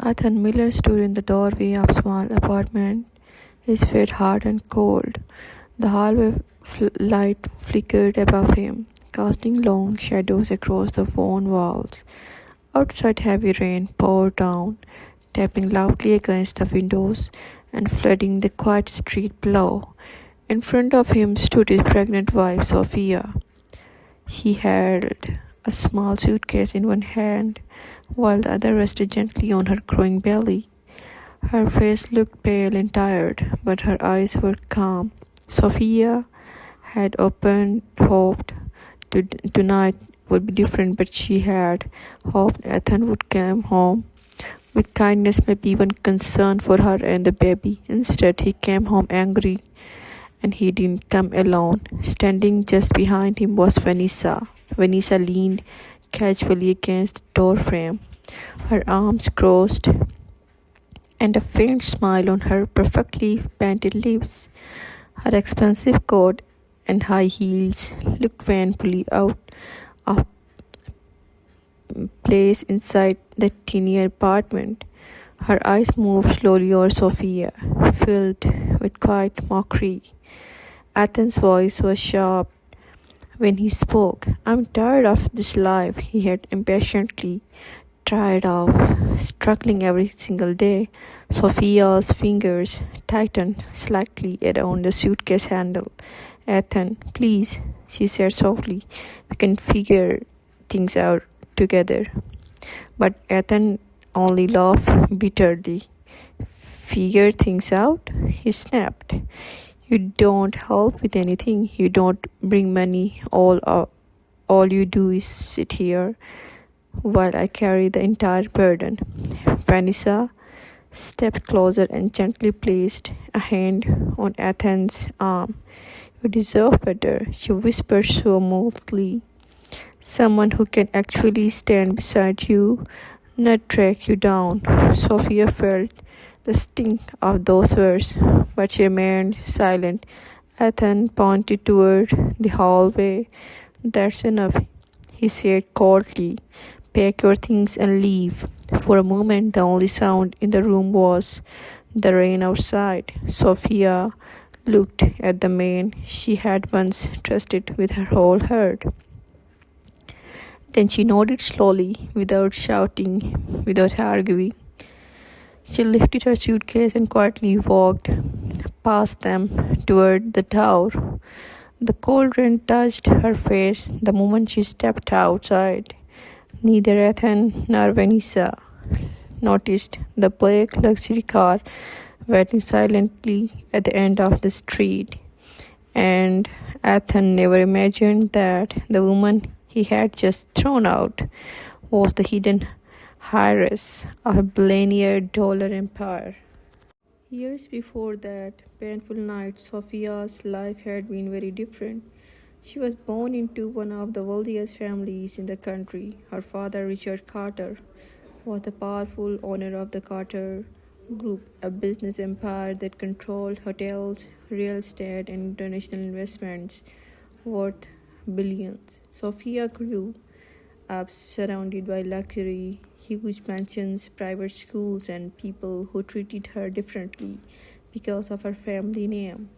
Ethan Miller stood in the doorway of a small apartment, his feet hard and cold. The hallway light flickered above him, casting long shadows across the worn walls. Outside, heavy rain poured down, tapping loudly against the windows and flooding the quiet street below. In front of him stood his pregnant wife, Sophia. She held a small suitcase in one hand, while the other rested gently on her growing belly. Her face looked pale and tired, but her eyes were calm. Sophia had often hoped tonight would be different, but she had hoped Ethan would come home with kindness, maybe even concern for her and the baby. Instead, he came home angry, and he didn't come alone. Standing just behind him was Vanessa. Vanessa leaned casually against the doorframe, her arms crossed and a faint smile on her perfectly painted lips. Her expensive coat and high heels looked painfully out of place inside the tiny apartment. Her eyes moved slowly over Sophia, filled with quiet mockery. Ethan's voice was sharp when he spoke. "I'm tired of this life," he had impatiently. "Tired of struggling every single day." Sophia's fingers tightened slightly around the suitcase handle. "Ethan, please," she said softly, "we can figure things out together." But Ethan only laughed bitterly. "Figure things out?" he snapped. "You don't help with anything. You don't bring money. All you do is sit here while I carry the entire burden." Vanessa stepped closer and gently placed a hand on Ethan's arm. "You deserve better," she whispered so smoothly. "Someone who can actually stand beside you, not drag you down." Sophia felt the sting of those words, but she remained silent. Ethan pointed toward the hallway. "That's enough," he said coldly. "Pack your things and leave." For a moment, the only sound in the room was the rain outside. Sophia looked at the man she had once trusted with her whole heart. Then she nodded slowly, without shouting, without arguing. She lifted her suitcase and quietly walked past them toward the tower. The cold rain touched her face the moment she stepped outside. Neither Ethan nor Vanessa noticed the black luxury car waiting silently at the end of the street. And Ethan never imagined that the woman he had just thrown out was the hidden heiress of a billionaire dollar empire. Years before that painful night, Sophia's life had been very different. She was born into one of the wealthiest families in the country. Her father, Richard Carter, was the powerful owner of the Carter Group, a business empire that controlled hotels, real estate, and international investments worth billions. Sophia grew up surrounded by luxury, huge mansions, private schools, and people who treated her differently because of her family name.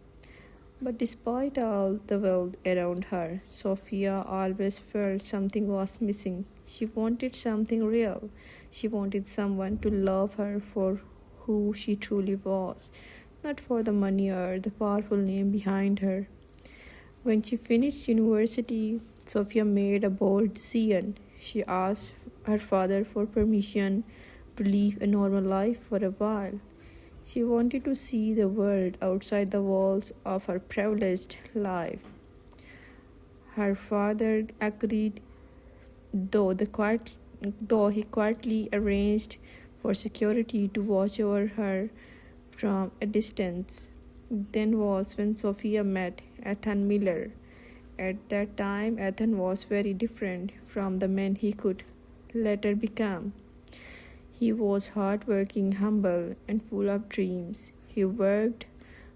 But despite all the wealth around her, Sophia always felt something was missing. She wanted something real. She wanted someone to love her for who she truly was, not for the money or the powerful name behind her. When she finished university, Sophia made a bold decision. She asked her father for permission to live a normal life for a while. She wanted to see the world outside the walls of her privileged life. Her father agreed, though, though he quietly arranged for security to watch over her from a distance. Then was when Sophia met Ethan Miller. At that time, Ethan was very different from the man he could later become. He was hardworking, humble, and full of dreams. He worked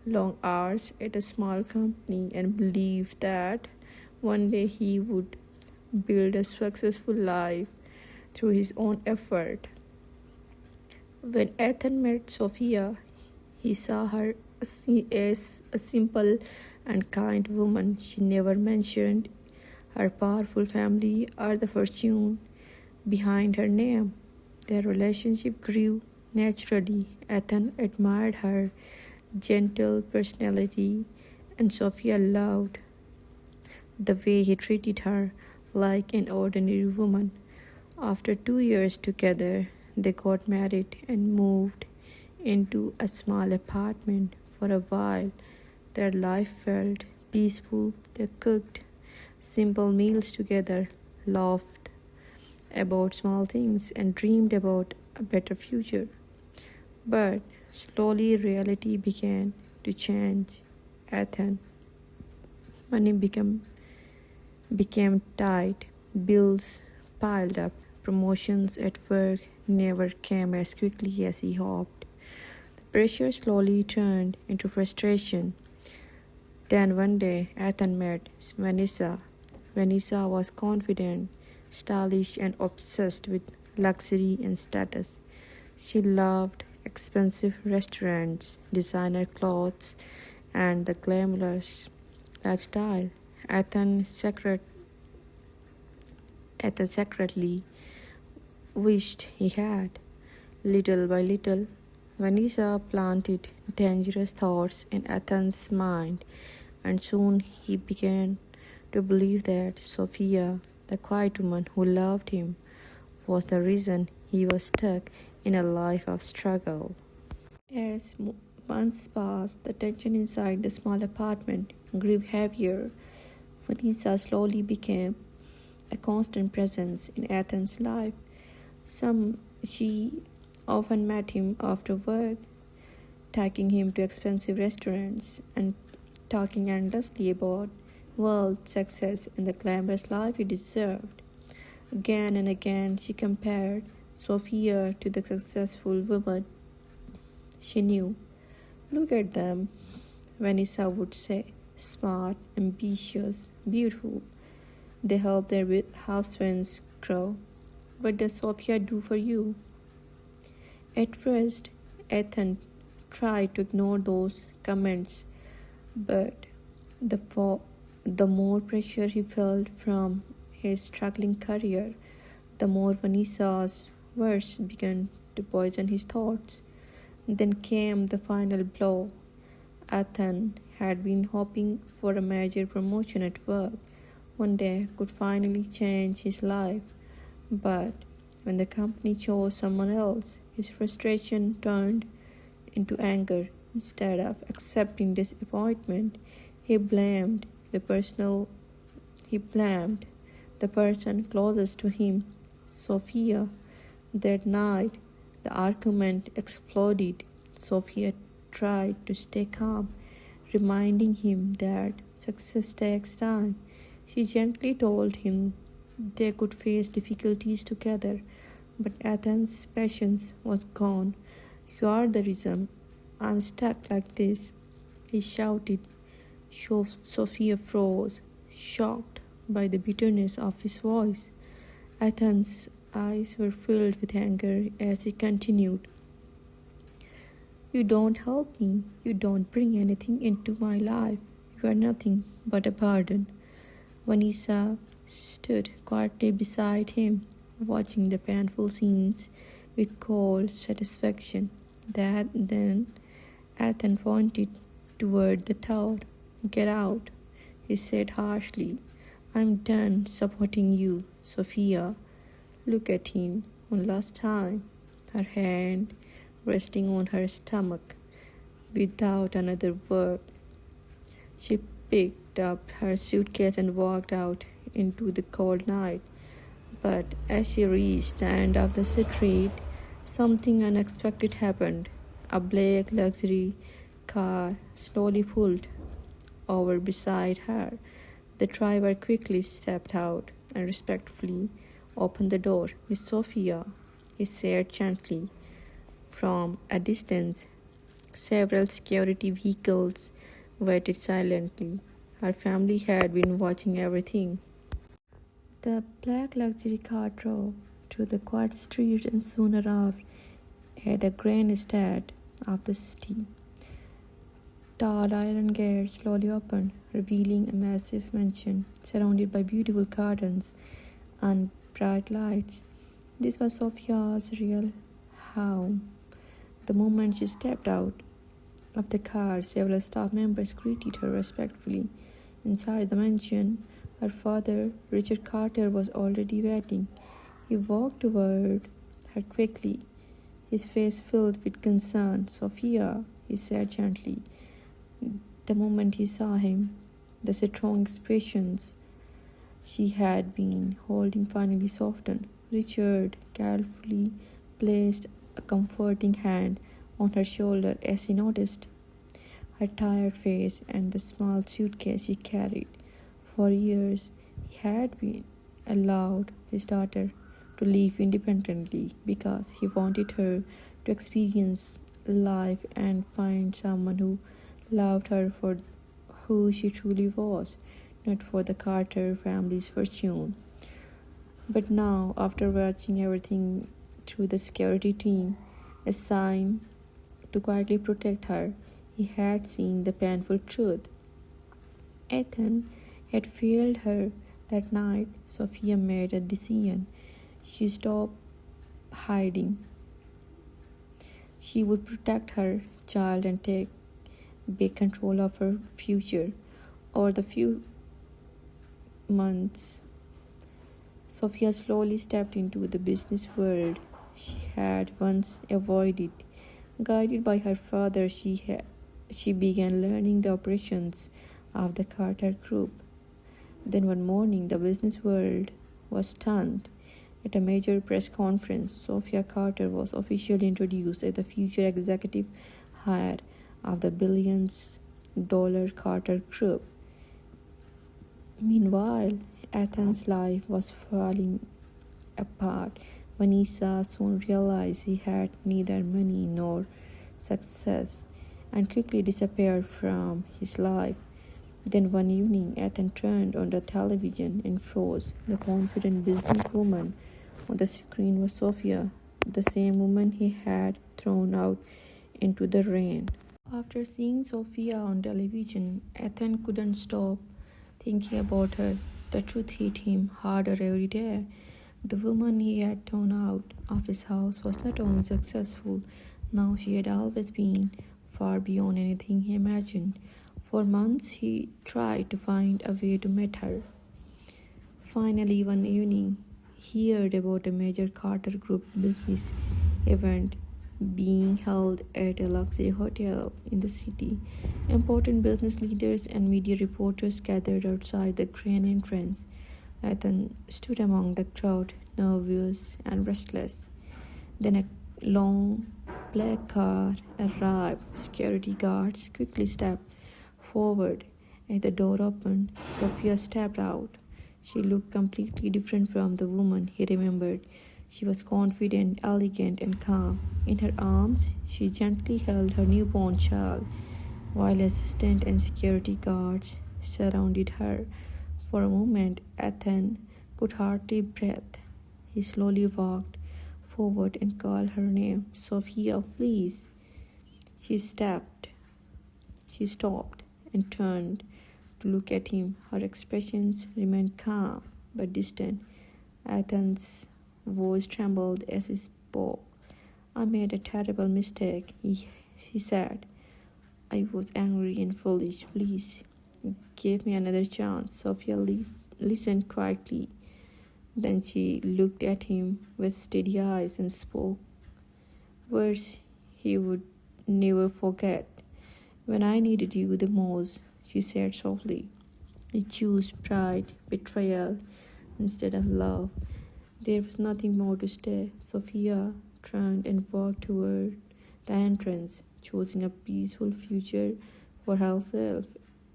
long hours at a small company and believed that one day he would build a successful life through his own effort. When Ethan met Sophia, he saw her as a simple and kind woman. She never mentioned her powerful family or the fortune behind her name. Their relationship grew naturally. Ethan admired her gentle personality, and Sophia loved the way he treated her like an ordinary woman. After 2 years together, they got married and moved into a small apartment. For a while, their life felt peaceful. They cooked simple meals together, laughed about small things, and dreamed about a better future. But slowly, reality began to change. Athens money became tight, bills piled up, promotions at work never came as quickly as he hoped. The pressure slowly turned into frustration. Then one day, Ethan met Vanessa. Vanessa was confident, stylish, and obsessed with luxury and status. She loved expensive restaurants, designer clothes, and the glamorous lifestyle. Ethan secret Ethan secretly wished he had. Little by little, Vanessa planted dangerous thoughts in Ethan's mind, and soon he began to believe that Sophia, the quiet woman who loved him, was the reason he was stuck in a life of struggle. As months passed, the tension inside the small apartment grew heavier. Vanessa slowly became a constant presence in Ethan's life. She often met him after work, taking him to expensive restaurants and talking endlessly about wealth, success, and the glamorous life he deserved. Again and again, she compared Sophia to the successful woman she knew. Look at them, Vanessa would say. Smart, ambitious, beautiful. They help their husbands grow. What does Sophia do for you? At first, Ethan tried to ignore those comments, but the more pressure he felt from his struggling career, the more Vanessa's words began to poison his thoughts. Then came the final blow. Ethan had been hoping for a major promotion at work, one day could finally change his life. But when the company chose someone else, his frustration turned into anger. Instead of accepting disappointment, he blamed the personal he blamed the person closest to him, Sophia. That night, the argument exploded. Sophia tried to stay calm, reminding him that success takes time. She gently told him they could face difficulties together, but Ethan's patience was gone. You are the reason I'm stuck like this, he shouted. Sophia froze, shocked by the bitterness of his voice. Ethan's eyes were filled with anger as he continued. You don't help me. You don't bring anything into my life. You are nothing but a burden. Vanessa stood quietly beside him, watching the painful scenes with cold satisfaction. Then Ethan pointed toward the tower. Get out, he said harshly. I'm done supporting you, Sophia. Look at him one last time, her hand resting on her stomach. Without another word, she picked up her suitcase and walked out into the cold night. But as she reached the end of the street, something unexpected happened. A black luxury car slowly pulled over beside her. The driver quickly stepped out and respectfully opened the door. Miss Sophia, he said gently. From a distance, several security vehicles waited silently. Her family had been watching everything. The black luxury car drove through the quiet streets and soon arrived had a grand start of the city. Tall iron gates slowly opened, revealing a massive mansion surrounded by beautiful gardens and bright lights. This was Sophia's real home. The moment she stepped out of the car, several staff members greeted her respectfully. Inside the mansion, her father, Richard Carter, was already waiting. He walked toward her quickly, his face filled with concern. "Sophia," he said gently. The moment he saw him, the strong expressions she had been holding finally softened. Richard carefully placed a comforting hand on her shoulder as he noticed her tired face and the small suitcase she carried. For years, he had been allowed his daughter to live independently because he wanted her to experience life and find someone who loved her for who she truly was, not for the Carter family's fortune. But now, after watching everything through the security team assigned to quietly protect her, he had seen the painful truth. Ethan had failed her that night. Sophia made a decision. She stopped hiding. She would protect her child and take back control of her future. Over the few months, Sophia slowly stepped into the business world she had once avoided. Guided by her father, she began learning the operations of the Carter Group. Then one morning, the business world was stunned. At a major press conference, Sophia Carter was officially introduced as the future executive heir of the billions-dollar Carter Group. Meanwhile, Ethan's life was falling apart. Vanessa soon realized he had neither money nor success and quickly disappeared from his life. Then one evening, Ethan turned on the television and froze. The confident businesswoman on the screen was Sophia, the same woman he had thrown out into the rain. After seeing Sophia on television, Ethan couldn't stop thinking about her. The truth hit him harder every day. The woman he had thrown out of his house was not only successful, now she had always been far beyond anything he imagined. For months he tried to find a way to meet her. Finally, one evening, he heard about a major Carter Group business event being held at a luxury hotel in the city. Important business leaders and media reporters gathered outside the grand entrance. Ethan stood among the crowd, nervous and restless. Then a long black car arrived. Security guards quickly stepped forward. As the door opened, Sophia stepped out. She looked completely different from the woman he remembered. She was confident, elegant, and calm. In her arms, she gently held her newborn child, while assistant and security guards surrounded her. For a moment, Ethan could hardly breathe. He slowly walked forward and called her name. "Sophia, please." She stopped and turned to look at him. Her expressions remained calm but distant. Ethan's voice trembled as he spoke. "I made a terrible mistake," he said. "I was angry and foolish. Please give me another chance." Sophia listened quietly. Then she looked at him with steady eyes and spoke words he would never forget. "When I needed you the most," she said softly, "you chose pride, betrayal, instead of love." There was nothing more to say. Sophia turned and walked toward the entrance, choosing a peaceful future for herself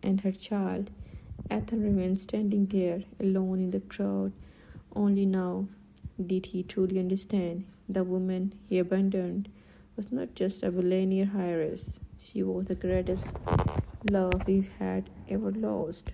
and her child. Ethan remained standing there, alone in the crowd. Only now did he truly understand. The woman he abandoned was not just a billionaire heiress. She was the greatest love he had ever lost.